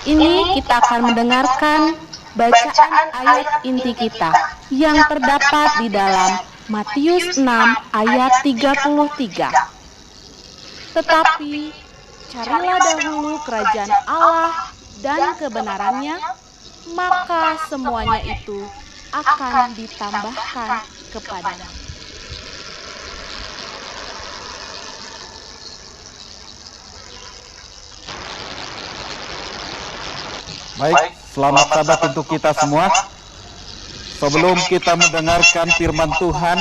ini kita akan mendengarkan bacaan ayat inti kita yang terdapat di dalam Matius 6 ayat 33. Tetapi carilah dahulu kerajaan Allah dan kebenarannya, maka semuanya itu akan ditambahkan kepadamu. Baik, selamat Sabat untuk kita semua. Sebelum kita mendengarkan firman Tuhan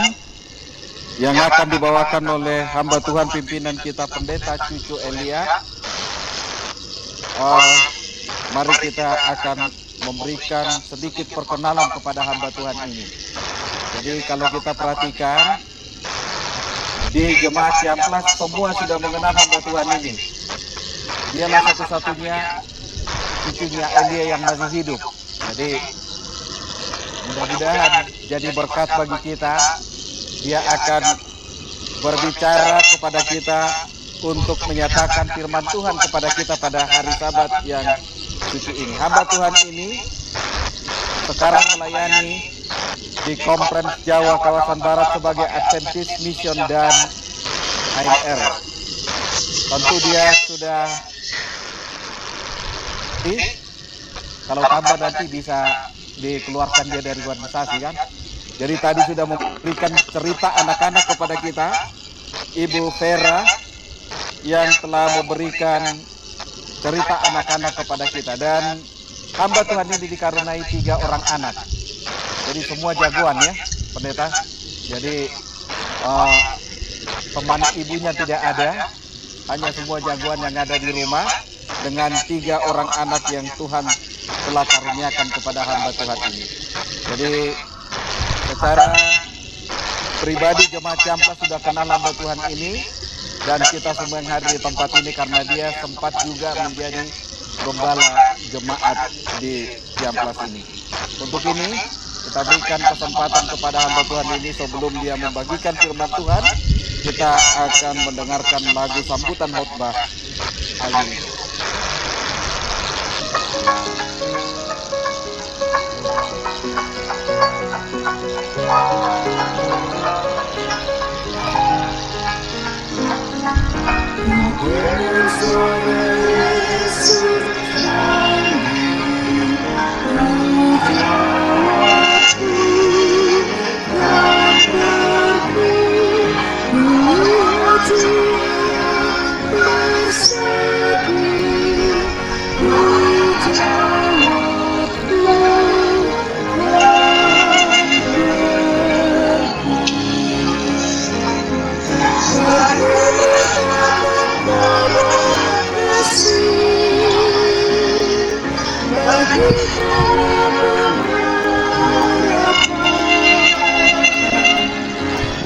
yang akan dibawakan oleh hamba Tuhan pimpinan kita Pendeta Cucu Elia, mari kita akan memberikan sedikit perkenalan kepada hamba Tuhan ini. Jadi kalau kita perhatikan, di Jemaat Ciamplas semua sudah mengenal hamba Tuhan ini. Dialah satu-satunya cucunya Elia yang masih hidup. Jadi mudah-mudahan jadi berkat bagi kita. Dia akan berbicara kepada kita untuk menyatakan firman Tuhan kepada kita pada hari Sabat yang suci ini. Hamba Tuhan ini sekarang melayani di Konferensi Jawa kawasan Barat sebagai Adventist Mission dan AMR. Tentu dia sudah kalau tambah nanti bisa dikeluarkan dia dari organisasi kan. Jadi tadi sudah memberikan cerita anak-anak kepada kita, Ibu Vera yang telah memberikan cerita anak-anak kepada kita, dan hamba Tuhan ini dikaruniai 3 orang anak. Jadi semua jagoan ya, pendeta. Jadi teman ibunya tidak ada, hanya semua jagoan yang ada di rumah dengan 3 orang anak yang Tuhan telah karuniakan kepada hamba Tuhan ini. Jadi secara pribadi Jemaat Ciamplas sudah kenal hamba Tuhan ini, dan kita semua yang hadir di tempat ini karena dia sempat juga menjadi gembala jemaat di Ciamplas ini. Untuk ini kita berikan kesempatan kepada hamba Tuhan ini sebelum dia membagikan firman Tuhan, kita akan mendengarkan lagu sambutan khotbah hari ini. Dengan suara Yesus nyanyi, jawabku kan pergi menuju bersegi. Jawabku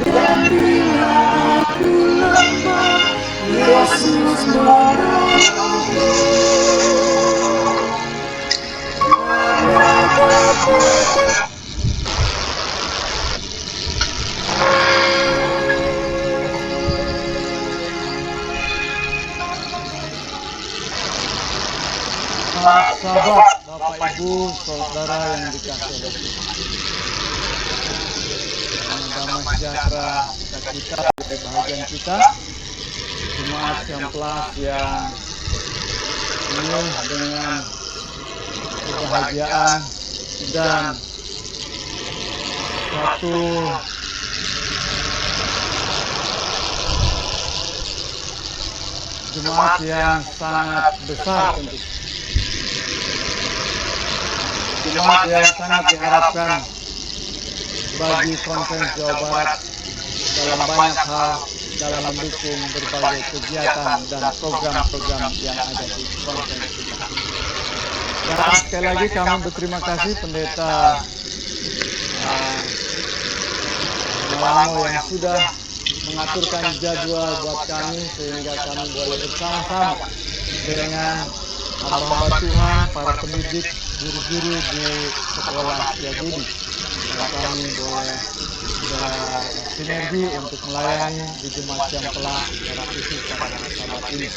kan Yesus menolongku. Sahabat, Bapak Ibu, Saudara yang dikasihi oleh Tuhan. Damai sejahtera kita dari bahagian kita, Jemaat Ciamplas yang penuh dengan kebahagiaan dan satu jemaat yang sangat besar tentu. Jemaat yang sangat diharapkan bagi Konferensi Jawa Barat dalam banyak hal, dalam mendukung berbagai kegiatan dan program-program yang ada di konferensi kita. Dan sekali lagi kami berterima kasih Pendeta Malango yang sudah mengaturkan jadwal buat kami sehingga kami boleh bersama-sama dengan hamba-hamba Tuhan, para pendidik, guru-guru di sekolah Yahudi. Dan kami boleh bersinergi untuk melayani di Jemaat Ciamplas secara khusus pada Sabat ini.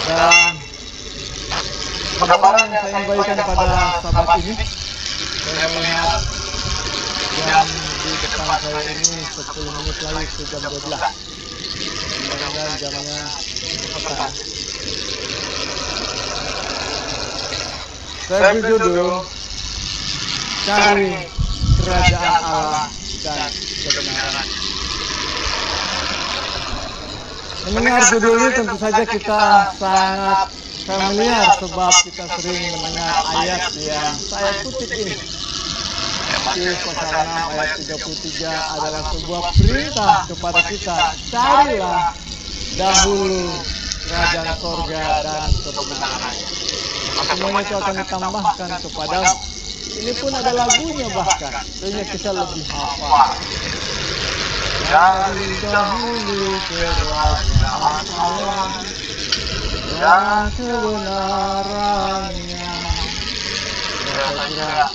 Dan Saudara yang saya kembalikan pada sahabat ini, saya melihat jam di depan saya ini 10 menit lagi ke jam 12. Mudah-mudahan jamnya petang. Saya beri judul Cari Kerajaan Allah dan Kebenaran. Mendengar judul ini tentu saja kita sangat familiar sebab kita sering mendengar ayat yang saya kutip ini. Matius pasal 6 ayat 33 adalah sebuah perintah kepada kita. Carilah dahulu kerajaan sorga dan kebenaran. Semuanya itu akan ditambahkan kepadamu. Ini pun ada lagunya bahkan, sehingga kita lebih hafal. Cari dahulu kerajaan Allah dan kebenarannya. Saya kira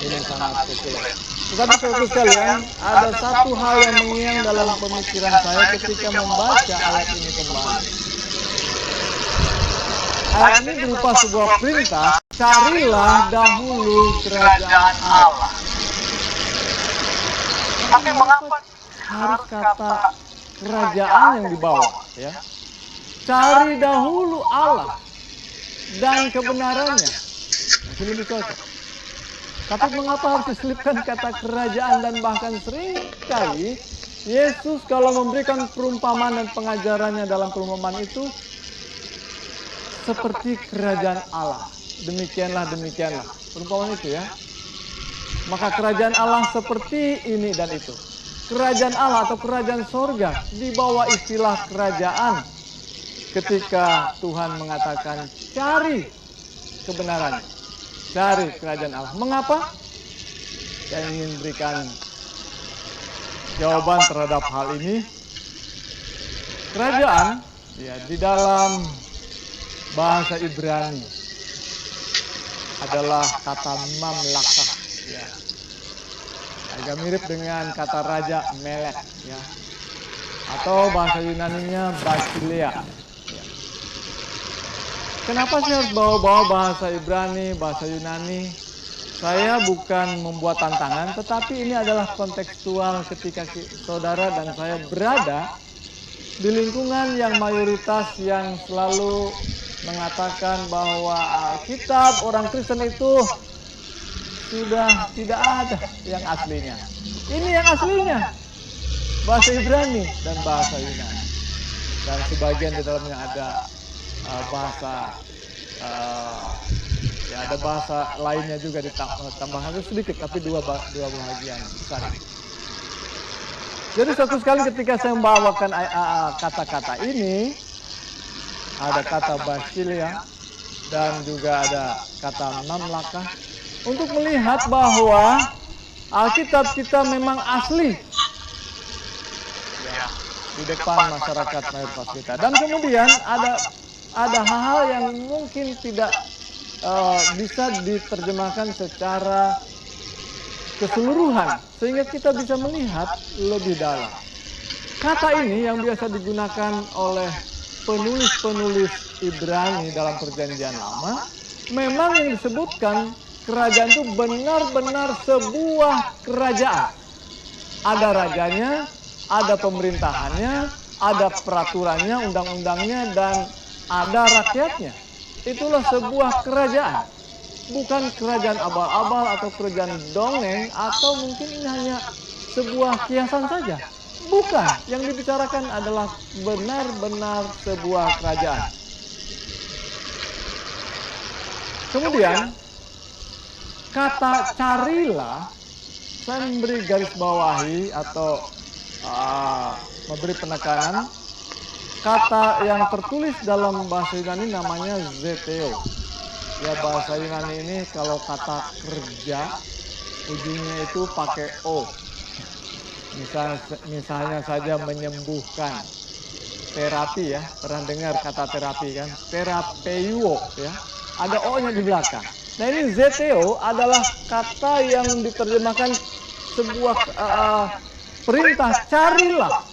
ini sangat populer. Tetapi saudara sekalian, ada satu hal yang mengiang dalam pemikiran saya ketika membaca ayat ini kembali. Ayat ini berupa sebuah perintah, carilah dahulu kerajaan Allah. Tapi mengapa harus kata kerajaan yang dibawa? Ya? Cari dahulu Allah dan kebenarannya. Mungkin lebih cocok. Tapi mengapa harus diselipkan kata kerajaan dan bahkan seringkali Yesus kalau memberikan perumpamaan dan pengajarannya dalam perumpamaan itu seperti kerajaan Allah. Demikianlah, demikianlah. Perumpamaan itu ya. Maka kerajaan Allah seperti ini dan itu. Kerajaan Allah atau kerajaan sorga di bawah istilah kerajaan ketika Tuhan mengatakan cari kebenaran. Cari kerajaan Allah. Mengapa? Saya ingin berikan jawaban terhadap hal ini. Kerajaan ya di dalam bahasa Ibrani adalah kata mamlakah ya. Agak mirip dengan kata raja melek ya. Atau bahasa Yunaninya basileia. Ya. Kenapa sih harus bawa-bawa bahasa Ibrani, bahasa Yunani? Saya bukan membuat tantangan, tetapi ini adalah kontekstual ketika saudara dan saya berada di lingkungan yang mayoritas yang selalu mengatakan bahwa Alkitab orang Kristen itu sudah tidak ada yang aslinya. Ini yang aslinya. Bahasa Ibrani dan bahasa Yunani. Dan sebagian di dalamnya ada bahasa ya ada bahasa lainnya juga ditambahkan sedikit, tapi dua bagian besar. Jadi suatu sekali ketika saya membawakan kata-kata ini, ada kata basileia dan juga ada kata mamlakah untuk melihat bahwa Alkitab kita memang asli ya, di depan masyarakat mayoritas kita. Dan kemudian ada hal-hal yang mungkin tidak bisa diterjemahkan secara keseluruhan sehingga kita bisa melihat lebih dalam. Kata ini yang biasa digunakan oleh penulis-penulis Ibrani dalam Perjanjian Lama, memang yang disebutkan kerajaan itu benar-benar sebuah kerajaan. Ada rajanya, ada pemerintahannya, ada peraturannya, undang-undangnya, dan ada rakyatnya. Itulah sebuah kerajaan. Bukan kerajaan abal-abal atau kerajaan dongeng, atau mungkin ini hanya sebuah kiasan saja. Bukan, yang dibicarakan adalah benar-benar sebuah kerajaan. Kemudian, kata carilah, saya memberi garis bawahi atau memberi penekanan. Kata yang tertulis dalam bahasa Yunani namanya zeteo. Ya bahasa Yunani ini kalau kata kerja, ujungnya itu pakai o. Misalnya saja menyembuhkan, terapi ya, pernah dengar kata terapi kan, terapeuo ya, ada o-nya di belakang. Nah ini zeteo adalah kata yang diterjemahkan sebuah perintah, carilah.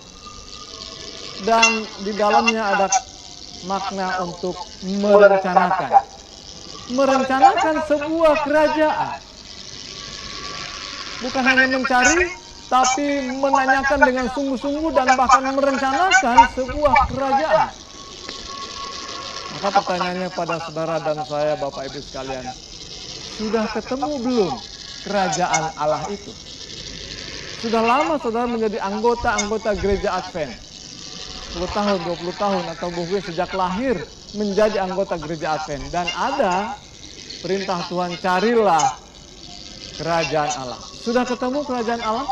Dan di dalamnya ada makna untuk merencanakan. merencanakan sebuah kerajaan. Bukan hanya mencari, tapi menanyakan dengan sungguh-sungguh dan bahkan merencanakan sebuah kerajaan. Maka pertanyaannya pada saudara dan saya, Bapak Ibu sekalian, sudah ketemu belum kerajaan Allah itu? Sudah lama saudara menjadi anggota gereja Advent. 10 tahun, 20 tahun, atau mungkin sejak lahir menjadi anggota gereja Advent. Dan ada perintah Tuhan, carilah kerajaan Allah. Sudah ketemu kerajaan Allah?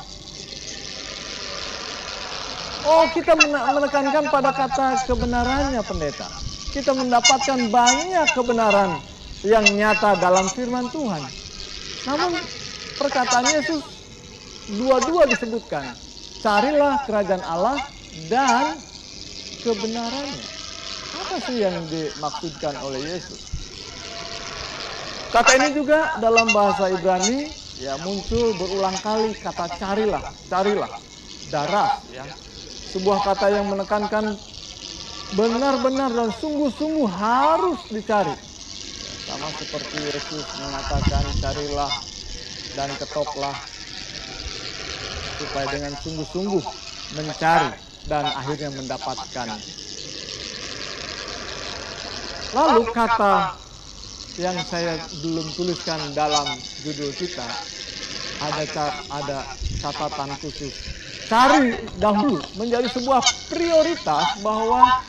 Oh, kita menekankan pada kata kebenarannya, pendeta. Kita mendapatkan banyak kebenaran yang nyata dalam firman Tuhan. Namun perkataan Yesus dua-dua disebutkan. Carilah kerajaan Allah dan kebenarannya. Apa sih yang dimaksudkan oleh Yesus? Kata ini juga dalam bahasa Ibrani ya muncul berulang kali kata carilah, daras ya. Sebuah kata yang menekankan benar-benar dan sungguh-sungguh harus dicari. Sama seperti Yesus mengatakan carilah dan ketoklah, supaya dengan sungguh-sungguh mencari dan akhirnya mendapatkan. Lalu kata yang saya belum tuliskan dalam judul kita, ada catatan khusus. Cari dahulu menjadi sebuah prioritas, bahwa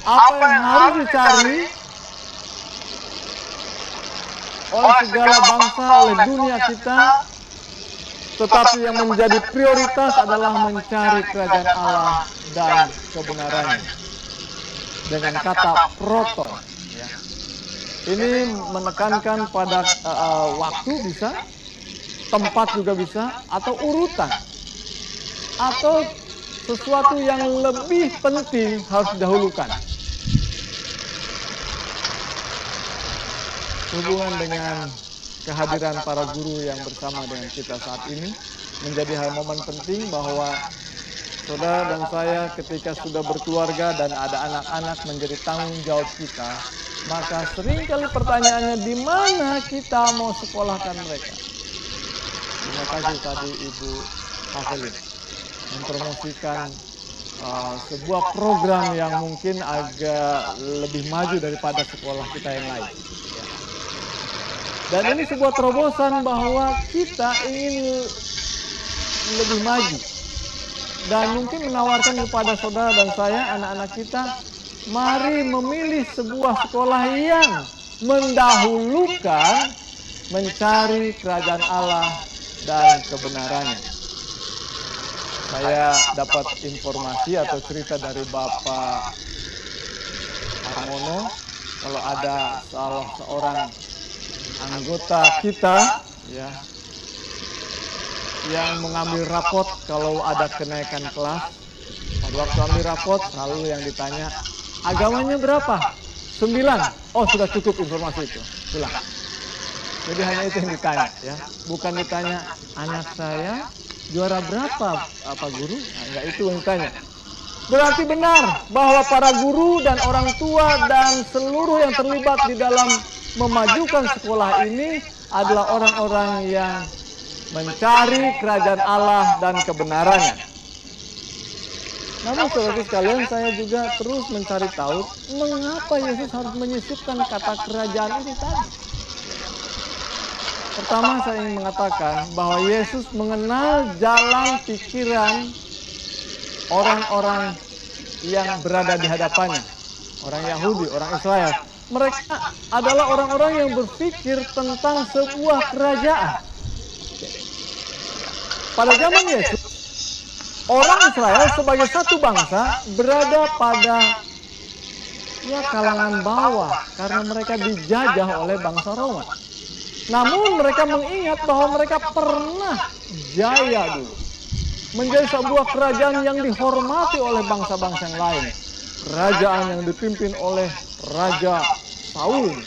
apa yang harus dicari oleh segala bangsa, oleh dunia kita, tetapi yang menjadi prioritas adalah mencari kerajaan Allah dan kebenarannya. Dengan kata proton. Ya. Ini menekankan pada waktu bisa, tempat juga bisa, atau urutan. Atau sesuatu yang lebih penting harus didahulukan. Hubungan dengan kehadiran para guru yang bersama dengan kita saat ini menjadi hal momen penting, bahwa saudara dan saya ketika sudah berkeluarga dan ada anak-anak menjadi tanggung jawab kita, maka seringkali pertanyaannya, di mana kita mau sekolahkan mereka? Terima kasih tadi Ibu Havelin mempromosikan sebuah program yang mungkin agak lebih maju daripada sekolah kita yang lain. Dan ini sebuah terobosan bahwa kita ingin lebih maju. Dan mungkin menawarkan kepada saudara dan saya, anak-anak kita, mari memilih sebuah sekolah yang mendahulukan mencari kerajaan Allah dan kebenarannya. Saya dapat informasi atau cerita dari Bapak Armono, kalau ada salah seorang anggota kita ya yang mengambil rapot kalau ada kenaikan kelas. Pada waktu ambil rapot selalu yang ditanya, agamanya berapa? 9. Oh, sudah cukup informasi itu. Pulang. Jadi hanya itu yang ditanya ya. Bukan ditanya anak saya juara berapa Pak Guru? Nah, enggak itu yang ditanya. Berarti benar bahwa para guru dan orang tua dan seluruh yang terlibat di dalam memajukan sekolah ini adalah orang-orang yang mencari kerajaan Allah dan kebenarannya. Namun saudara sekalian, saya juga terus mencari tahu mengapa Yesus harus menyisipkan kata kerajaan ini tadi. Pertama, saya ingin mengatakan bahwa Yesus mengenal jalan pikiran orang-orang yang berada di hadapannya. Orang Yahudi, orang Israel. Mereka adalah orang-orang yang berpikir tentang sebuah kerajaan. Pada zaman Yesus, orang Israel sebagai satu bangsa berada pada kalangan bawah karena mereka dijajah oleh bangsa Roma. Namun mereka mengingat bahwa mereka pernah jaya dulu. Menjadi sebuah kerajaan yang dihormati oleh bangsa-bangsa yang lain. Kerajaan yang dipimpin oleh Raja Saul,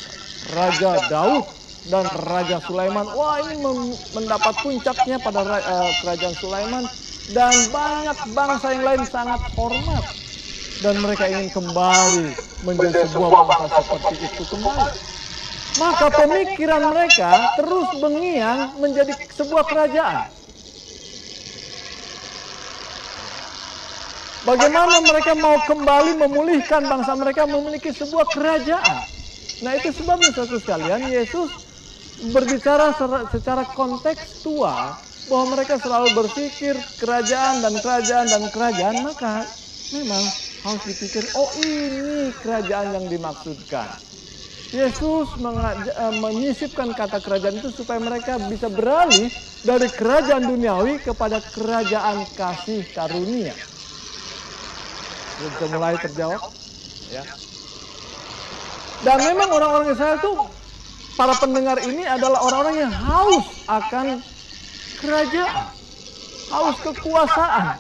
Raja Daud, dan Raja Sulaiman. Wah, ini mendapat puncaknya pada kerajaan Sulaiman. Dan banyak bangsa yang lain sangat hormat. Dan mereka ingin kembali menjadi sebuah bangsa seperti itu kembali. maka pemikiran mereka terus mengiang menjadi sebuah kerajaan. Bagaimana mereka mau kembali memulihkan bangsa mereka memiliki sebuah kerajaan. Nah, itu sebabnya saudara sekalian, Yesus berbicara secara kontekstual bahwa mereka selalu berpikir kerajaan dan kerajaan dan kerajaan, maka memang harus dipikir, oh ini kerajaan yang dimaksudkan. Yesus menyisipkan kata kerajaan itu supaya mereka bisa beralih dari kerajaan duniawi kepada kerajaan kasih karunia. Sudah mulai terjawab, ya. Dan memang orang-orang Israel itu, para pendengar ini adalah orang-orang yang haus akan kerajaan, haus kekuasaan.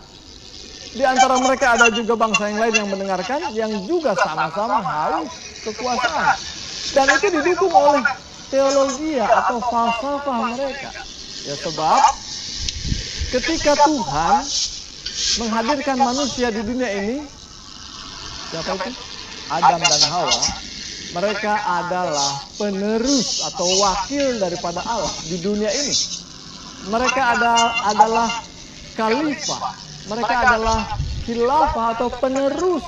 Di antara mereka ada juga bangsa yang lain yang mendengarkan, yang juga sama-sama haus kekuasaan. Dan itu didukung oleh teologi atau falsafah mereka. Ya, sebab ketika Tuhan menghadirkan manusia di dunia ini, siapa itu? Adam dan Hawa. Mereka adalah penerus atau wakil daripada Allah di dunia ini. Mereka adalah khalifah. Mereka adalah khilafah atau penerus.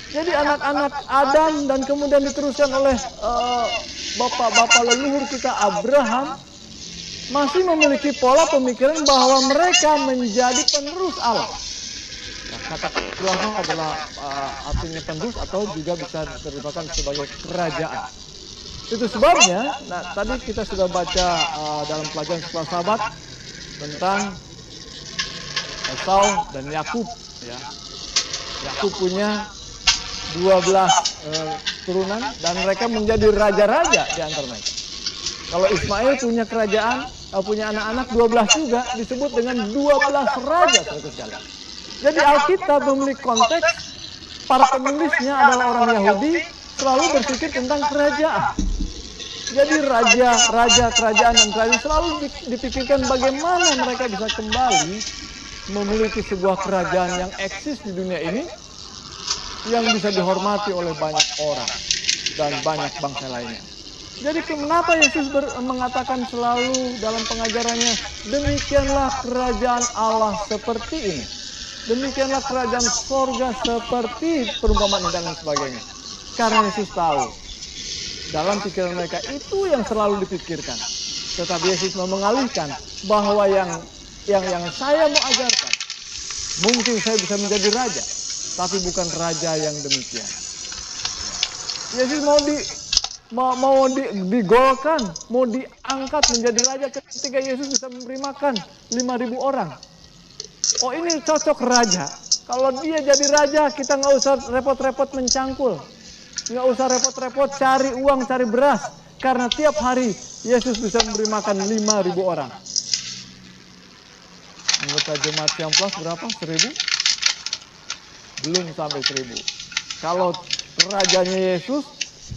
Jadi anak-anak Adam dan kemudian diteruskan oleh bapak-bapak leluhur kita Abraham masih memiliki pola pemikiran bahwa mereka menjadi penerus Allah. Kata khilafah adalah artinya penerus atau juga bisa diterjemahkan sebagai kerajaan. Itu sebabnya, nah tadi kita sudah baca dalam pelajaran sekolah sahabat tentang Esau dan Yakub. Ya. Yakub punya 12 turunan dan mereka menjadi raja-raja di antara mereka. Kalau Ismail punya kerajaan, punya anak-anak 12 juga disebut dengan 12 raja saudara sekalian. Jadi Alkitab memiliki konteks, para penulisnya adalah orang Yahudi, selalu berpikir tentang kerajaan. Jadi raja, kerajaan dan kerajaan selalu dipikirkan bagaimana mereka bisa kembali memiliki sebuah kerajaan yang eksis di dunia ini, yang bisa dihormati oleh banyak orang dan banyak bangsa lainnya. Jadi kenapa Yesus mengatakan selalu dalam pengajarannya, demikianlah kerajaan Allah seperti ini. Demikianlah kerajaan sorga seperti perumpamaan dan sebagainya. Karena Yesus tahu, dalam pikiran mereka itu yang selalu dipikirkan. Tetapi Yesus mau mengalihkan bahwa yang saya mau ajarkan, mungkin saya bisa menjadi raja, tapi bukan raja yang demikian. Yesus mau digolkan, mau diangkat menjadi raja ketika Yesus bisa memberi makan 5.000 orang. Oh ini cocok raja. Kalau dia jadi raja, kita nggak usah repot-repot mencangkul. Nggak usah repot-repot cari uang, cari beras. Karena tiap hari Yesus bisa memberi makan 5.000 orang. Anggota jemaat yang plus berapa? 1.000? Belum sampai 1.000. Kalau rajanya Yesus,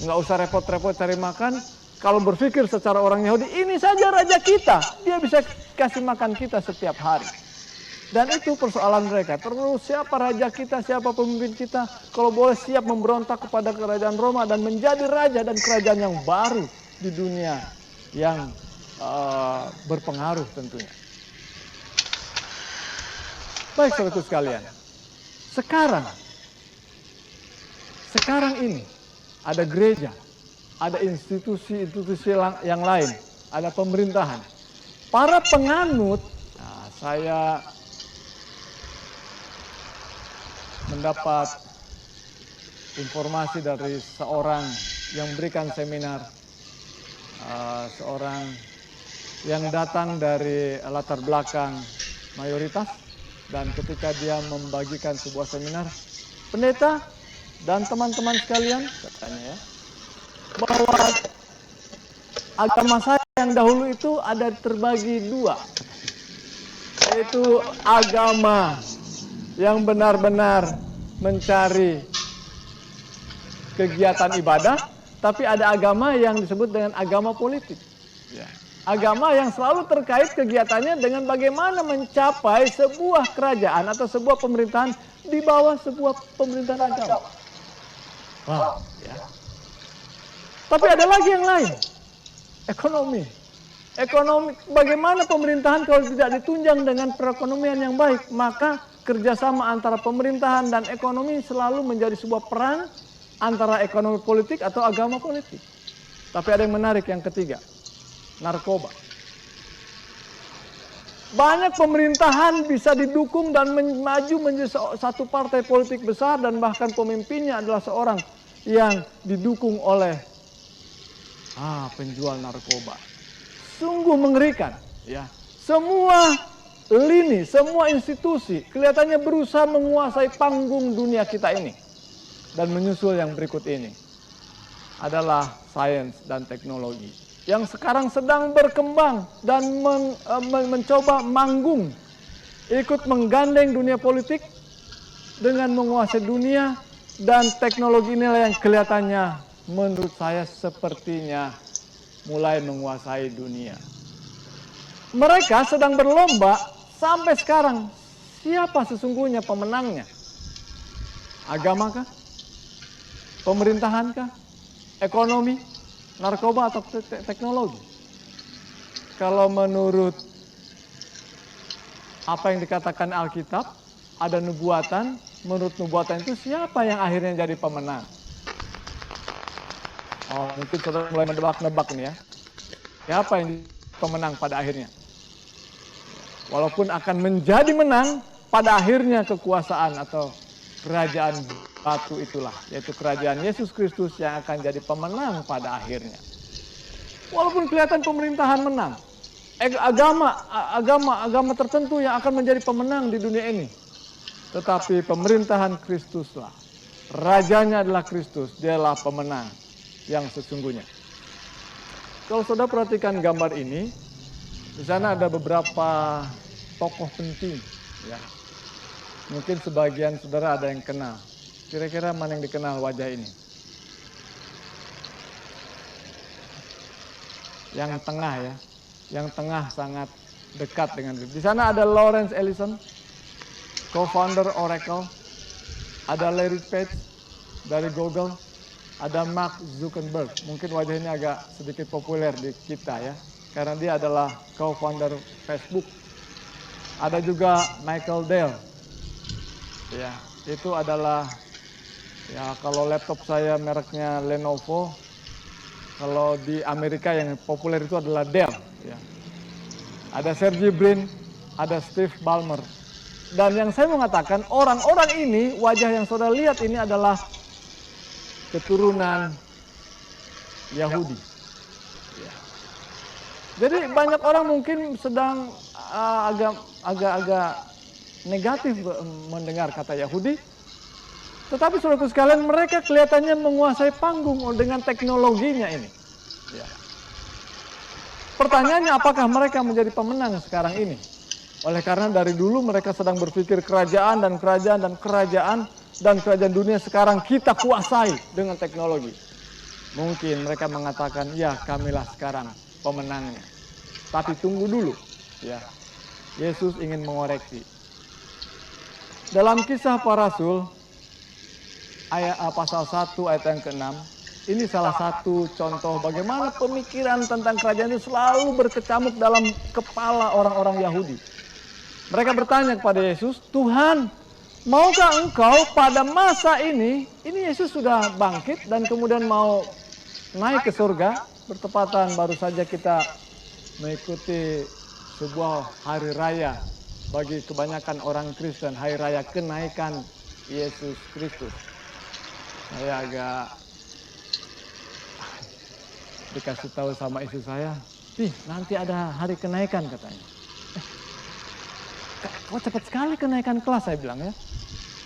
nggak usah repot-repot cari makan. Kalau berpikir secara orang Yahudi, ini saja raja kita. Dia bisa kasih makan kita setiap hari. Dan itu persoalan mereka. Terus siapa raja kita, siapa pemimpin kita. Kalau boleh siap memberontak kepada kerajaan Roma dan menjadi raja dan kerajaan yang baru di dunia yang berpengaruh tentunya. Baik saudaraku sekalian. Sekarang ini ada gereja, ada institusi-institusi yang lain, ada pemerintahan. Para penganut, saya mendapat informasi dari seorang yang memberikan seminar, seorang yang datang dari latar belakang mayoritas, dan ketika dia membagikan sebuah seminar, pendeta dan teman-teman sekalian, katanya ya, bahwa agama saya yang dahulu itu ada terbagi dua, yaitu agama yang benar-benar mencari kegiatan ibadah, tapi ada agama yang disebut dengan agama politik. Ya. Agama yang selalu terkait kegiatannya dengan bagaimana mencapai sebuah kerajaan atau sebuah pemerintahan di bawah sebuah pemerintahan agama. Wow, ya. Tapi ada lagi yang lain. Ekonomi. Ekonomi, bagaimana pemerintahan kalau tidak ditunjang dengan perekonomian yang baik? Maka kerjasama antara pemerintahan dan ekonomi selalu menjadi sebuah perang antara ekonomi politik atau agama politik. Tapi ada yang menarik yang ketiga, narkoba. Banyak pemerintahan bisa didukung dan maju menjadi satu partai politik besar dan bahkan pemimpinnya adalah seorang yang didukung oleh penjual narkoba. Sungguh mengerikan, ya. Semua lini, semua institusi kelihatannya berusaha menguasai panggung dunia kita ini. Dan menyusul yang berikut ini adalah sains dan teknologi yang sekarang sedang berkembang dan mencoba manggung, ikut menggandeng dunia politik dengan menguasai dunia, dan teknologi inilah yang kelihatannya menurut saya sepertinya mulai menguasai dunia. Mereka sedang berlomba sampai sekarang. Siapa sesungguhnya pemenangnya? Agamakah? Pemerintahankah? Ekonomi? Narkoba atau teknologi? Kalau menurut apa yang dikatakan Alkitab, ada nubuatan. Menurut nubuatan itu siapa yang akhirnya jadi pemenang? Oh, mungkin saudara mulai menebak-nebak nih ya. Siapa yang pemenang pada akhirnya? Walaupun akan menjadi menang, pada akhirnya kekuasaan atau kerajaan batu itulah, yaitu kerajaan Yesus Kristus yang akan jadi pemenang pada akhirnya. Walaupun kelihatan pemerintahan menang, agama tertentu yang akan menjadi pemenang di dunia ini, tetapi pemerintahan Kristuslah, rajanya adalah Kristus, dialah pemenang yang sesungguhnya. Kalau saudara perhatikan gambar ini, di sana ada beberapa tokoh penting, ya. Mungkin sebagian saudara ada yang kenal. Kira-kira mana yang dikenal wajah ini? Yang tengah ya, yang tengah sangat dekat dengan itu. Di sana ada Lawrence Ellison, co-founder Oracle, ada Larry Page dari Google, ada Mark Zuckerberg. Mungkin wajah ini agak sedikit populer di kita ya, karena dia adalah co-founder Facebook. Ada juga Michael Dell, ya, itu adalah, ya, kalau laptop saya mereknya Lenovo, kalau di Amerika yang populer itu adalah Dell, ya. Ada Sergey Brin, ada Steve Ballmer. Dan yang saya mengatakan, orang-orang ini, wajah yang saudara lihat ini adalah keturunan Yahudi. Ya. Jadi banyak orang mungkin sedang agak negatif mendengar kata Yahudi. Tetapi saudaraku sekalian, mereka kelihatannya menguasai panggung dengan teknologinya ini. Ya. Pertanyaannya, apakah mereka menjadi pemenang sekarang ini? Oleh karena dari dulu mereka sedang berpikir kerajaan dunia sekarang kita kuasai dengan teknologi. Mungkin mereka mengatakan, ya kamilah sekarang pemenangnya. Tapi tunggu dulu, ya. Yesus ingin mengoreksi. Dalam Kisah Para Rasul, pasal 1 ayat yang ke-6, ini salah satu contoh bagaimana pemikiran tentang kerajaan itu selalu berkecamuk dalam kepala orang-orang Yahudi. Mereka bertanya kepada Yesus, Tuhan, maukah engkau pada masa ini Yesus sudah bangkit dan kemudian mau naik ke surga, bertepatan baru saja kita mengikuti sebuah hari raya bagi kebanyakan orang Kristen, hari raya kenaikan Yesus Kristus. Saya agak dikasih tahu sama istri saya, nanti ada hari kenaikan katanya. Kok cepat sekali kenaikan kelas, saya bilang ya.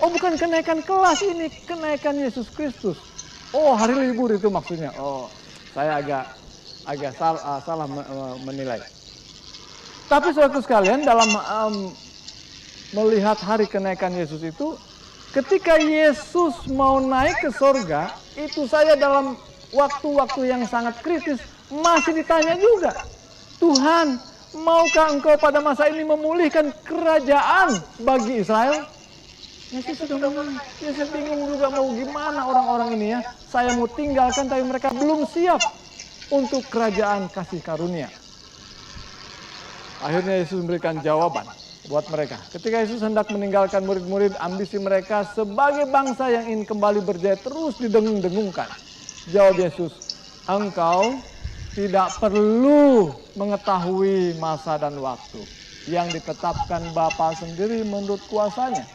Oh, bukan kenaikan kelas ini, kenaikan Yesus Kristus. Oh, hari libur itu maksudnya. Oh, saya agak salah menilai. Tapi saudaraku sekalian, dalam melihat hari kenaikan Yesus itu, ketika Yesus mau naik ke surga, itu saya dalam waktu-waktu yang sangat kritis masih ditanya juga, Tuhan, maukah engkau pada masa ini memulihkan kerajaan bagi Israel? Yesus sudah menang. Yesus bingung juga mau gimana orang-orang ini ya. Saya mau tinggalkan tapi mereka belum siap untuk kerajaan kasih karunia. Akhirnya Yesus memberikan jawaban buat mereka. Ketika Yesus hendak meninggalkan murid-murid, ambisi mereka sebagai bangsa yang ingin kembali berjaya terus didengung-dengungkan. Jawab Yesus, engkau tidak perlu mengetahui masa dan waktu yang ditetapkan Bapa sendiri menurut kuasanya.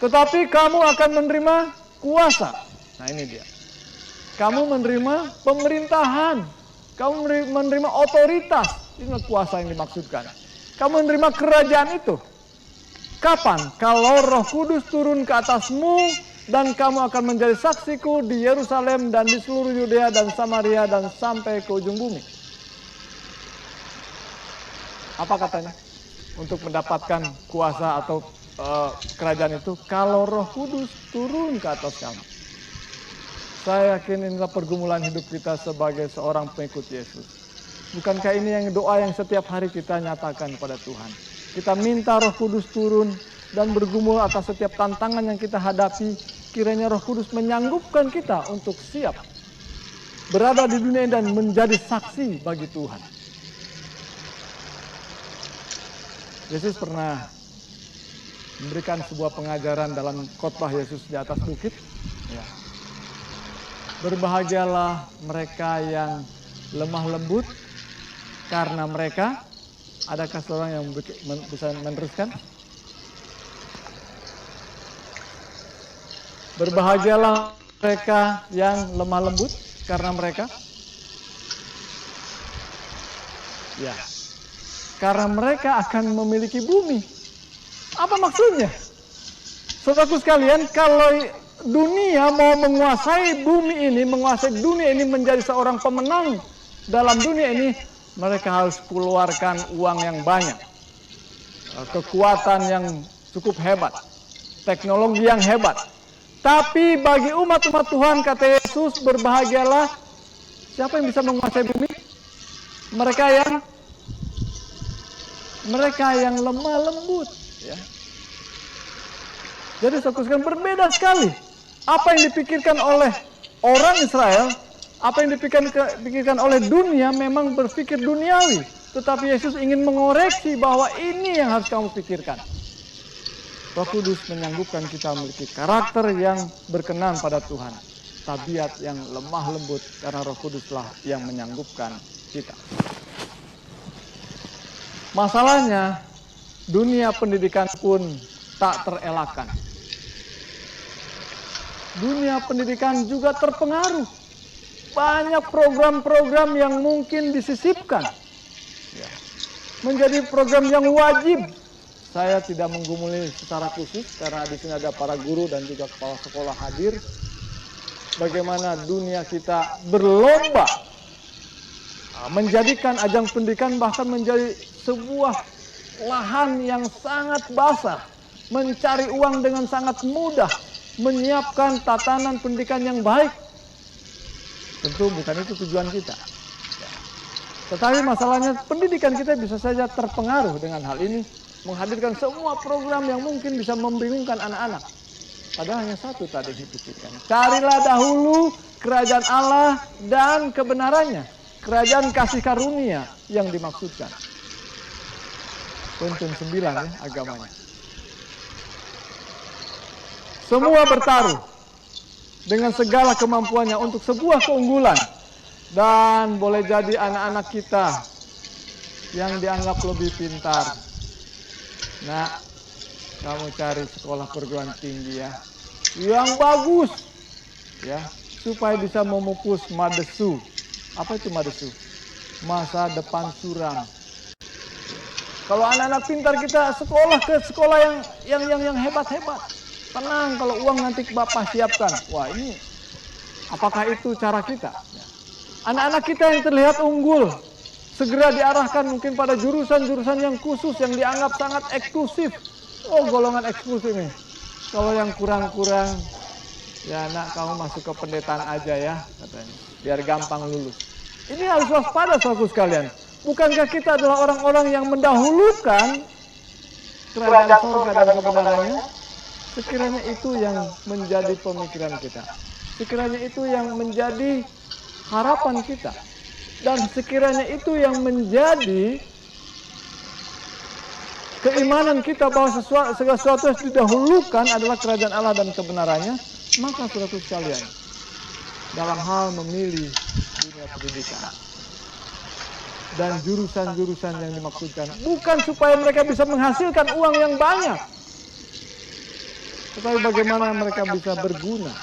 Tetapi kamu akan menerima kuasa. Nah ini dia. Kamu menerima pemerintahan. Kamu menerima otoritas. Ini kuasa yang dimaksudkan. Kamu menerima kerajaan itu. Kapan? Kalau Roh Kudus turun ke atasmu dan kamu akan menjadi saksiku di Yerusalem dan di seluruh Yudea dan Samaria dan sampai ke ujung bumi. Apa katanya? Untuk mendapatkan kuasa atau kerajaan itu, kalau Roh Kudus turun ke atas kamu. Saya yakin inilah pergumulan hidup kita sebagai seorang pengikut Yesus. Bukankah ini yang doa yang setiap hari kita nyatakan kepada Tuhan? Kita minta Roh Kudus turun dan bergumul atas setiap tantangan yang kita hadapi. Kiranya Roh Kudus menyanggupkan kita untuk siap berada di dunia dan menjadi saksi bagi Tuhan. Yesus pernah memberikan sebuah pengajaran dalam khotbah Yesus di atas bukit. Ya. Berbahagialah mereka yang lemah lembut, karena mereka, adakah seorang yang bisa meneruskan? Berbahagialah mereka yang lemah lembut, karena mereka, ya, karena mereka akan memiliki bumi. Apa maksudnya? Saudaraku sekalian, kalau dunia mau menguasai bumi ini, menguasai dunia ini, menjadi seorang pemenang dalam dunia ini, mereka harus keluarkan uang yang banyak, kekuatan yang cukup hebat, teknologi yang hebat. Tapi bagi umat-umat Tuhan, kata Yesus, berbahagialah siapa yang bisa menguasai bumi? Mereka yang lemah lembut. Ya. Jadi saudara, berbeda sekali apa yang dipikirkan oleh orang Israel, apa yang dipikirkan oleh dunia memang berpikir duniawi. Tetapi Yesus ingin mengoreksi bahwa ini yang harus kamu pikirkan. Roh Kudus menyanggupkan kita memiliki karakter yang berkenan pada Tuhan. Tabiat yang lemah lembut, karena Roh Kuduslah yang menyanggupkan kita. Masalahnya, dunia pendidikan pun tak terelakkan. Dunia pendidikan juga terpengaruh. Banyak program-program yang mungkin disisipkan. Ya. Menjadi program yang wajib. Saya tidak menggumuli secara khusus, karena di sini ada para guru dan juga kepala sekolah hadir. Bagaimana dunia kita berlomba menjadikan ajang pendidikan bahkan menjadi sebuah lahan yang sangat basah, mencari uang dengan sangat mudah, menyiapkan tatanan pendidikan yang baik. Tentu bukan itu tujuan kita. Tetapi masalahnya pendidikan kita bisa saja terpengaruh dengan hal ini, menghadirkan semua program yang mungkin bisa membingungkan anak-anak. Padahal hanya satu tadi dipikirkan. Carilah dahulu kerajaan Allah dan kebenarannya. Kerajaan kasih karunia yang dimaksudkan. Tuntun 9 ya agamanya. Semua bertaruh dengan segala kemampuannya untuk sebuah keunggulan. Dan boleh jadi anak-anak kita yang dianggap lebih pintar. Nah, kamu cari sekolah perguruan tinggi ya, yang bagus ya, supaya bisa memupus madesu. Apa itu madesu? Masa depan suram. Kalau anak-anak pintar kita sekolah ke sekolah yang hebat-hebat. Tenang, kalau uang nanti Bapak siapkan. Wah, ini apakah itu cara kita? Anak-anak kita yang terlihat unggul segera diarahkan mungkin pada jurusan-jurusan yang khusus yang dianggap sangat eksklusif. Oh, golongan eksklusif nih. Kalau yang kurang-kurang, ya nak kamu masuk ke pendetaan aja ya, katanya. Biar gampang lulus. Ini harus waspada saudaraku sekalian. Bukankah kita adalah orang-orang yang mendahulukan kerajaan surga dan kebenarannya? Sekiranya itu yang menjadi pemikiran kita. Sekiranya itu yang menjadi harapan kita. Dan sekiranya itu yang menjadi keimanan kita bahwa segala sesuatu yang didahulukan adalah kerajaan Allah dan kebenarannya, maka saudara sekalian, dalam hal memilih dunia pendidikan dan jurusan-jurusan yang dimaksudkan, bukan supaya mereka bisa menghasilkan uang yang banyak, tetapi bagaimana mereka bisa berguna,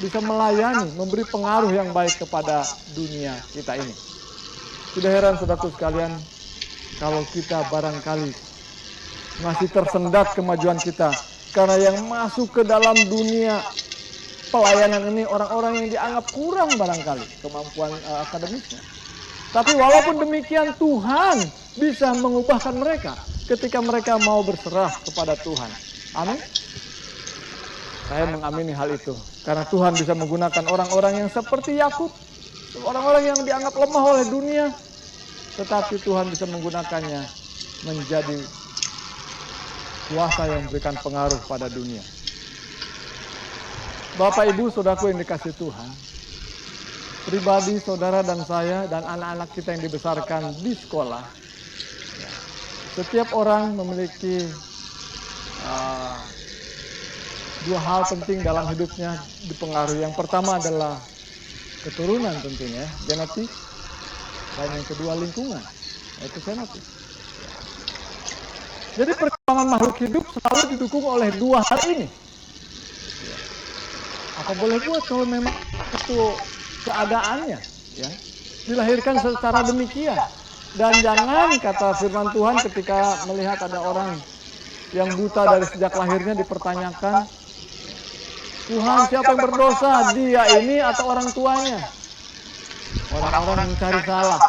bisa melayani, memberi pengaruh yang baik kepada dunia kita ini. Tidak heran saudaraku sekalian, kalau kita barangkali masih tersendat kemajuan kita, karena yang masuk ke dalam dunia pelayanan ini orang-orang yang dianggap kurang barangkali kemampuan akademisnya. Tapi walaupun demikian, Tuhan bisa mengubahkan mereka ketika mereka mau berserah kepada Tuhan. Amin. Saya mengamini hal itu, karena Tuhan bisa menggunakan orang-orang yang seperti Yakub, orang-orang yang dianggap lemah oleh dunia, tetapi Tuhan bisa menggunakannya menjadi kuasa yang memberikan pengaruh pada dunia. Bapak, Ibu, Saudaraku yang dikasihi Tuhan, pribadi saudara dan saya dan anak-anak kita yang dibesarkan di sekolah, setiap orang memiliki dua hal penting dalam hidupnya dipengaruhi. Yang pertama adalah keturunan tentunya, genetik, dan yang kedua lingkungan, yaitu genetik. Jadi perkembangan makhluk hidup selalu didukung oleh dua hal ini. Apa boleh buat kalau memang itu keadaannya, ya, dilahirkan secara demikian. Dan jangan, kata firman Tuhan, ketika melihat ada orang yang buta dari sejak lahirnya, dipertanyakan, Tuhan, siapa yang berdosa, dia ini atau orang tuanya? Orang-orang yang mencari salah.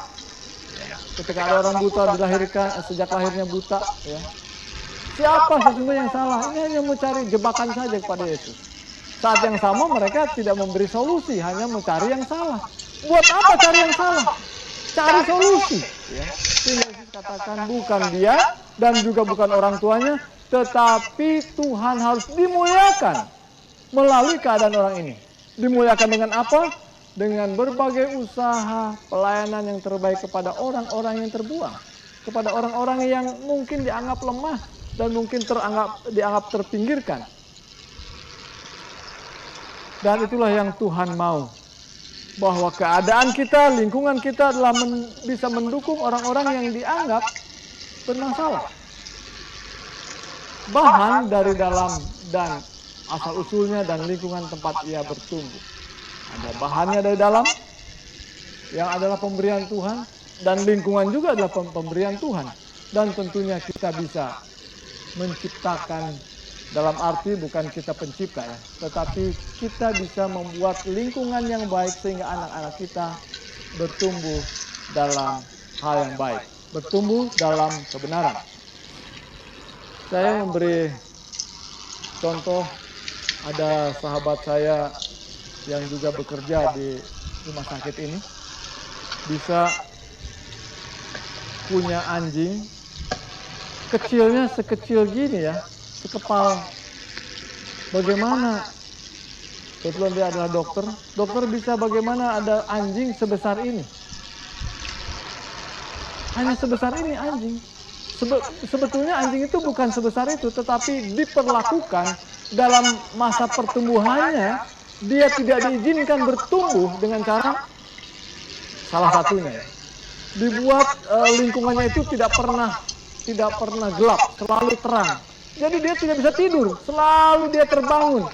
Ketika ada orang buta dilahirkan, sejak lahirnya buta, ya, siapa sesungguhnya yang salah? Ini hanya mencari jebakan saja kepada Yesus. Saat yang sama mereka tidak memberi solusi, hanya mencari yang salah. Buat apa cari yang salah? Cari solusi. Ya. Yesus katakan bukan dia dan juga bukan orang tuanya, tetapi Tuhan harus dimuliakan melalui keadaan orang ini. Dimuliakan dengan apa? Dengan berbagai usaha pelayanan yang terbaik kepada orang-orang yang terbuang, kepada orang-orang yang mungkin dianggap lemah dan mungkin dianggap terpinggirkan. Dan itulah yang Tuhan mau, bahwa keadaan kita, lingkungan kita adalah bisa mendukung orang-orang yang dianggap bermasalah. Bahan dari dalam dan asal-usulnya dan lingkungan tempat ia bertumbuh. Ada bahannya dari dalam, yang adalah pemberian Tuhan, dan lingkungan juga adalah pemberian Tuhan. Dan tentunya kita bisa menciptakan, dalam arti bukan kita pencipta ya, tetapi kita bisa membuat lingkungan yang baik sehingga anak-anak kita bertumbuh dalam hal yang baik, bertumbuh dalam kebenaran. Saya memberi contoh, ada sahabat saya yang juga bekerja di rumah sakit ini, bisa punya anjing, kecilnya sekecil gini ya, sekepal. Bagaimana? Kebetulan dia adalah dokter. Dokter bisa bagaimana ada anjing sebesar ini? Hanya sebesar ini anjing. Sebetulnya anjing itu bukan sebesar itu, tetapi diperlakukan dalam masa pertumbuhannya, dia tidak diizinkan bertumbuh dengan cara salah satunya, dibuat lingkungannya itu tidak pernah gelap, selalu terang. Jadi dia tidak bisa tidur, selalu dia terbangun.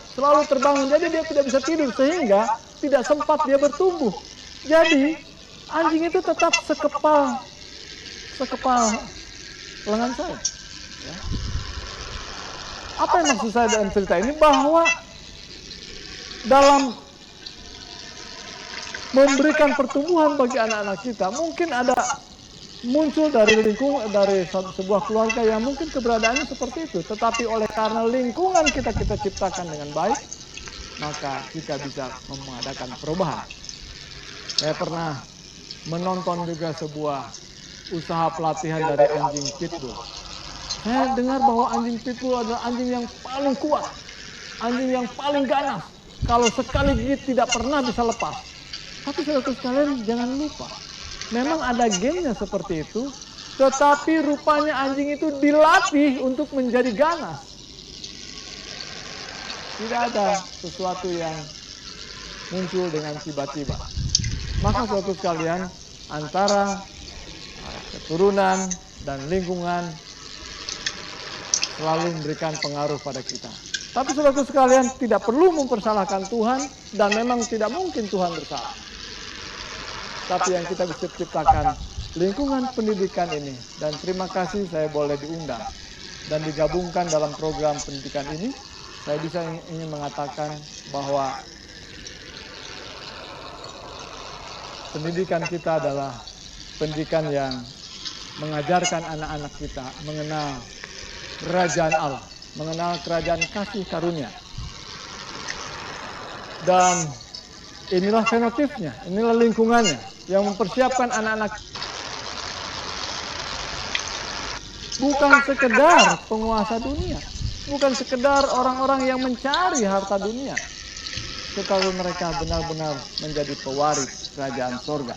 Jadi dia tidak bisa tidur sehingga tidak sempat dia bertumbuh. Jadi anjing itu tetap sekepal lengan saya. Ya. Apa yang maksud saya dalam cerita ini? Bahwa dalam memberikan pertumbuhan bagi anak-anak kita, mungkin ada muncul dari sebuah keluarga yang mungkin keberadaannya seperti itu, tetapi oleh karena lingkungan kita ciptakan dengan baik, maka kita bisa mengadakan perubahan. Saya pernah menonton juga sebuah usaha pelatihan dari anjing pitbull. Saya dengar bahwa anjing pitbull adalah anjing yang paling kuat, anjing yang paling ganas. Kalau sekali gigit tidak pernah bisa lepas. Tapi saudara sekalian jangan lupa, memang ada gennya seperti itu, tetapi rupanya anjing itu dilatih untuk menjadi ganas. Tidak ada sesuatu yang muncul dengan tiba-tiba. Maka saudara sekalian, antara keturunan dan lingkungan selalu memberikan pengaruh pada kita. Tapi saudara sekalian tidak perlu mempersalahkan Tuhan dan memang tidak mungkin Tuhan bersalah. Tapi yang kita bisa ciptakan lingkungan pendidikan ini, dan terima kasih saya boleh diundang dan digabungkan dalam program pendidikan ini. Saya bisa ingin mengatakan bahwa pendidikan kita adalah pendidikan yang mengajarkan anak-anak kita mengenal kerajaan Allah, mengenal kerajaan kasih karunia. Dan inilah fenotipnya, inilah lingkungannya yang mempersiapkan anak-anak. Bukan sekedar penguasa dunia, bukan sekedar orang-orang yang mencari harta dunia, tetapi mereka benar-benar menjadi pewaris kerajaan surga.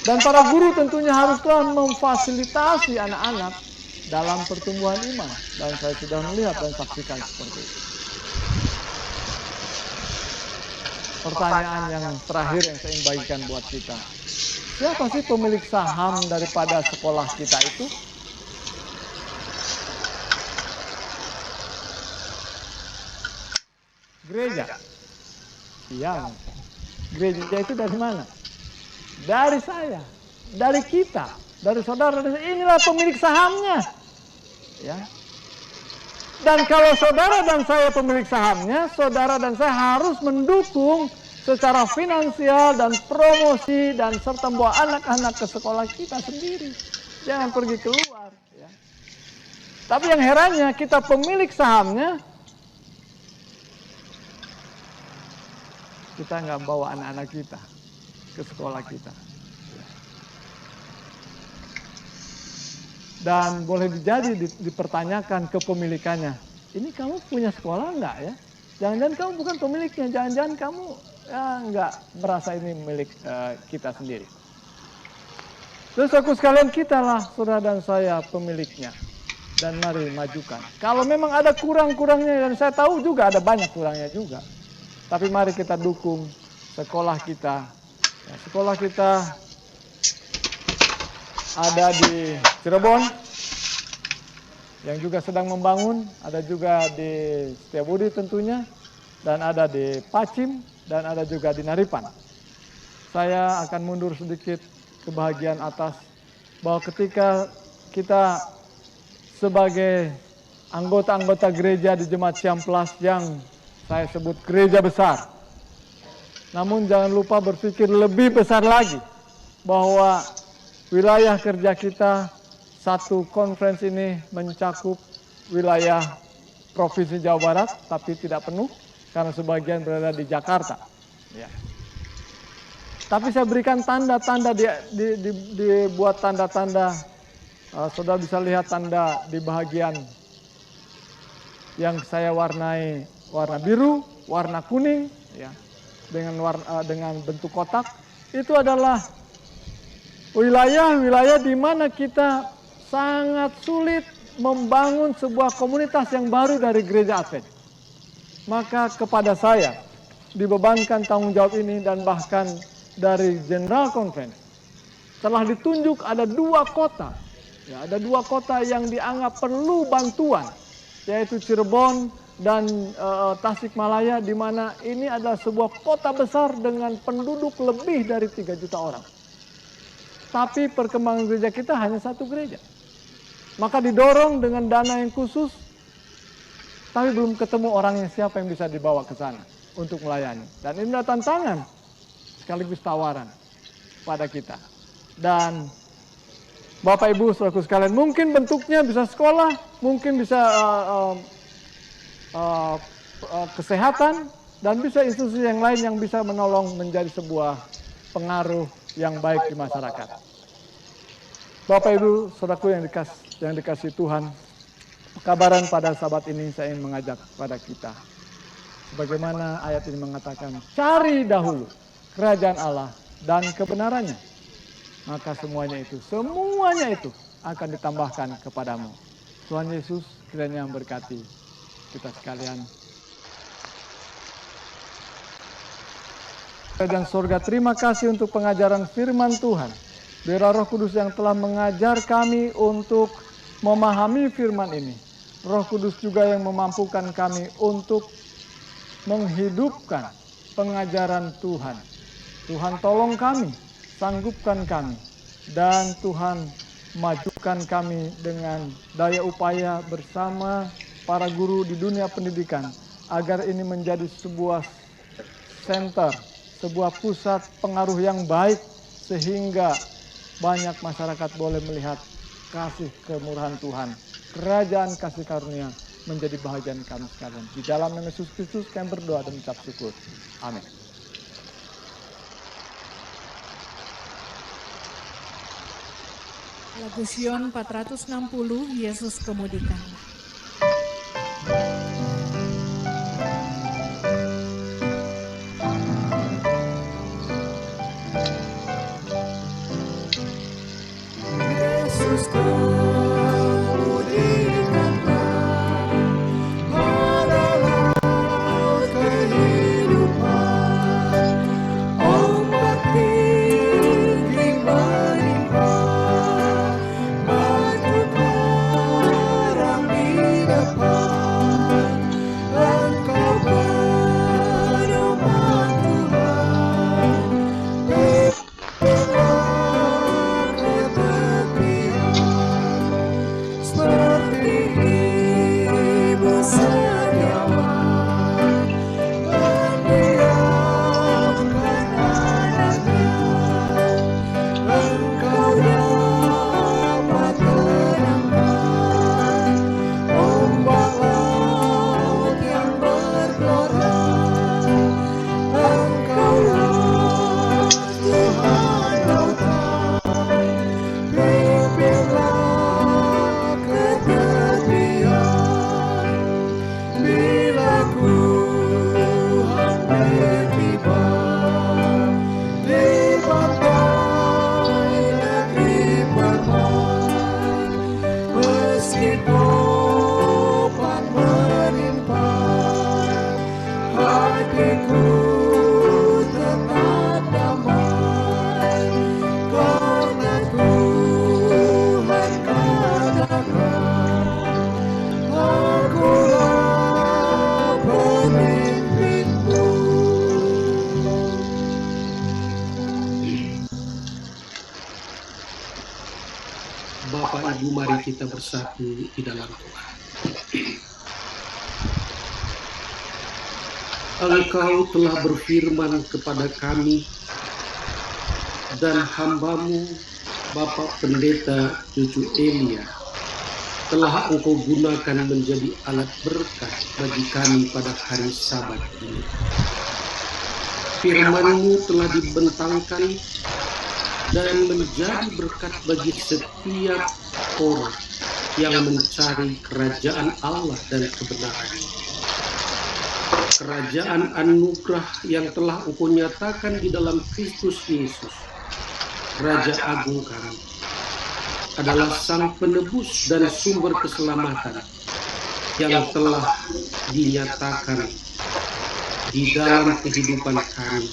Dan para guru tentunya haruslah memfasilitasi anak-anak dalam pertumbuhan iman. Dan saya sudah melihat dan saksikan seperti itu. Pertanyaan yang terakhir yang saya ingin bagikan buat kita. Siapa sih pemilik saham daripada sekolah kita itu? Gereja. Iya. Gereja itu dari mana? Dari saya, dari kita, dari saudara. Inilah pemilik sahamnya. Ya. Dan kalau saudara dan saya pemilik sahamnya, saudara dan saya harus mendukung secara finansial dan promosi dan serta membawa anak-anak ke sekolah kita sendiri. Jangan pergi keluar. Ya. Tapi yang herannya kita pemilik sahamnya, kita nggak bawa anak-anak kita ke sekolah kita. Dan boleh jadi dipertanyakan kepemilikannya. Ini kamu punya sekolah enggak ya? Jangan-jangan kamu bukan pemiliknya, jangan-jangan kamu enggak merasa ini milik kita sendiri. Terus aku sekalian, kitalah saudara dan saya pemiliknya. Dan mari majukan. Kalau memang ada kurang-kurangnya, dan saya tahu juga ada banyak kurangnya juga. Tapi mari kita dukung sekolah kita. Ya, sekolah kita ada di Cirebon yang juga sedang membangun, ada juga di Setiabudi tentunya, dan ada di Pacim, dan ada juga di Naripan. Saya akan mundur sedikit ke bagian atas, bahwa ketika kita sebagai anggota-anggota gereja di Jemaat Ciamplas yang saya sebut gereja besar, namun jangan lupa berpikir lebih besar lagi, bahwa wilayah kerja kita, satu konferensi ini mencakup wilayah Provinsi Jawa Barat, tapi tidak penuh, karena sebagian berada di Jakarta. Ya. Tapi saya berikan tanda-tanda, dibuat tanda-tanda, saudara bisa lihat tanda di bagian yang saya warnai, warna biru, warna kuning, ya, dengan bentuk kotak. Itu adalah wilayah-wilayah di mana kita sangat sulit membangun sebuah komunitas yang baru dari gereja Advent. Maka kepada saya dibebankan tanggung jawab ini, dan bahkan dari General Conference telah ditunjuk ada 2 kota. Ya, ada 2 kota yang dianggap perlu bantuan, yaitu Cirebon dan Tasikmalaya, di mana ini adalah sebuah kota besar dengan penduduk lebih dari 3 juta orang. Tapi perkembangan gereja kita hanya 1 gereja. Maka didorong dengan dana yang khusus, tapi belum ketemu orangnya siapa yang bisa dibawa ke sana untuk melayani. Dan ini adalah tantangan sekaligus tawaran pada kita. Dan Bapak Ibu saudaraku sekalian, mungkin bentuknya bisa sekolah, mungkin bisa kesehatan, dan bisa institusi yang lain yang bisa menolong menjadi sebuah pengaruh yang baik di masyarakat. Bapak Ibu saudaraku yang dikasih Tuhan, Kabaran pada sahabat ini saya ingin mengajak pada kita. Sebagaimana ayat ini mengatakan, cari dahulu kerajaan Allah dan kebenarannya. Maka semuanya itu akan ditambahkan kepadamu. Tuhan Yesus kiranya memberkati kita sekalian. Dan surga, terima kasih untuk pengajaran firman Tuhan. Biar Roh Kudus yang telah mengajar kami untuk memahami firman ini. Roh Kudus juga yang memampukan kami untuk menghidupkan pengajaran Tuhan. Tuhan tolong kami, sanggupkan kami, dan Tuhan majukan kami dengan daya upaya bersama para guru di dunia pendidikan, agar ini menjadi sebuah center, sebuah pusat pengaruh yang baik, sehingga banyak masyarakat boleh melihat kasih kemurahan Tuhan. Kerajaan kasih karunia menjadi bahagian kami sekalian. Di dalam nama Yesus Kristus kami berdoa dan mengucap syukur. Amin. Lagu Sion 460, Yesus kemudikan. Yesus kemudikanlah adalah kehidupan, ombak tinggi menimpa, batu karang di depan, Engkau pedoman Tuhan, seperti ibu sediawan mendiamkan anaknya, Engkau dapat tenangkan ombak laut yang bergelora, Engkaulah Tuhan lautan, pimpinlah ke tepian, bila ku hampir tiba di pantai negeri Permai, meski topan menimpa, hatiku tetap damai, karena Tuhan katakan, Akulah pemimpinku. Bapak Ibu, mari kita bersatu di dalam doa. Engkau telah berfirman kepada kami dan hamba-Mu, Bapak Pendeta Cucu Elia, telah Engkau gunakan menjadi alat berkat bagi kami pada hari Sabat ini. Firman-Mu telah dibentangkan dan menjadi berkat bagi setiap orang yang mencari kerajaan Allah dan kebenaran. Kerajaan anugerah yang telah Engkau nyatakan di dalam Kristus Yesus, Raja Agung kami, adalah Sang Penebus dan sumber keselamatan yang telah dinyatakan di dalam kehidupan kami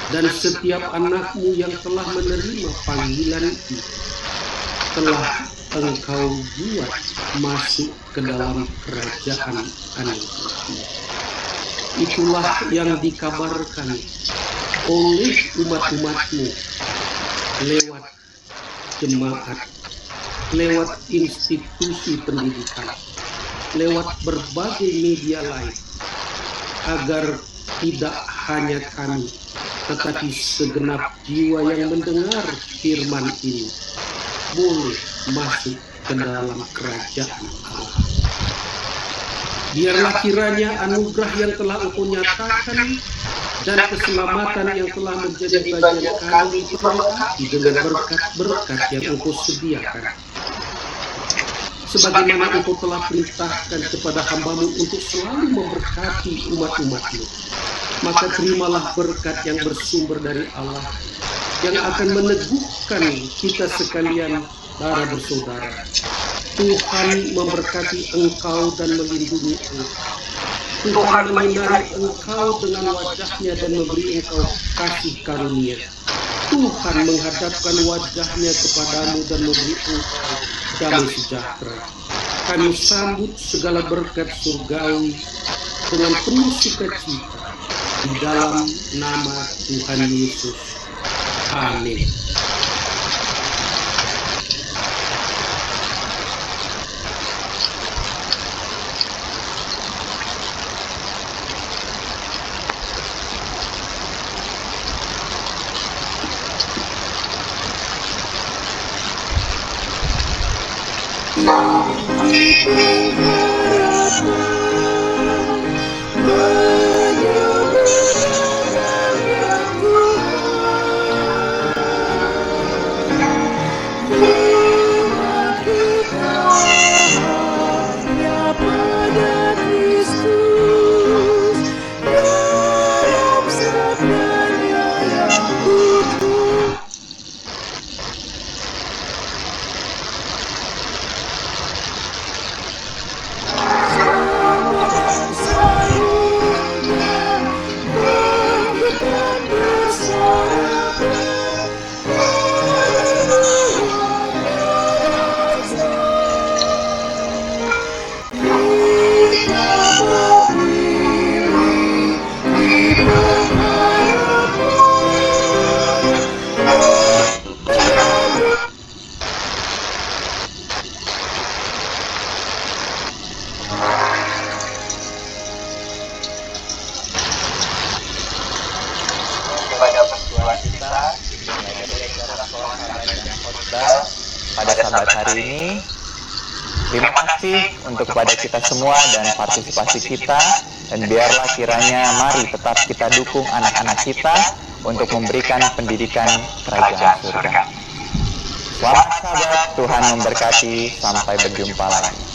dan setiap anak-Mu yang telah menerima panggilan itu telah Engkau buat masuk ke dalam kerajaan anugerah. Itulah yang dikabarkan oleh umat-umat-Mu lewat jemaat, lewat institusi pendidikan, lewat berbagai media lain, agar tidak hanya kami, tetapi segenap jiwa yang mendengar firman ini boleh masuk ke dalam kerajaan Allah. Biarlah kiranya anugerah yang telah Engkau nyatakan dan keselamatan yang telah menjadi bagian kami diberkati dengan berkat-berkat yang Engkau sediakan. sebagaimana Engkau telah perintahkan kepada hamba-Mu untuk selalu memberkati umat-umat-Mu. Maka terimalah berkat yang bersumber dari Allah, yang akan meneguhkan kita sekalian para bersaudara. Tuhan memberkati engkau dan melindungi engkau. Tuhan menyinari engkau dengan wajahnya dan memberi engkau kasih karunia. Tuhan menghadapkan wajahnya kepadamu dan memberi engkau damai sejahtera. Kami sambut segala berkat surgawi dengan penuh sukacita di dalam nama Tuhan Yesus. Amin. Pada peristiwa kita pada Sabat hari ini, terima kasih untuk kepada kita semua dan partisipasi kita, dan biarlah kiranya mari tetap kita dukung anak-anak kita untuk memberikan pendidikan kerajaan surga. Selamat Sabat, Tuhan memberkati, sampai berjumpa lagi.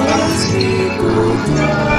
Meski ku tak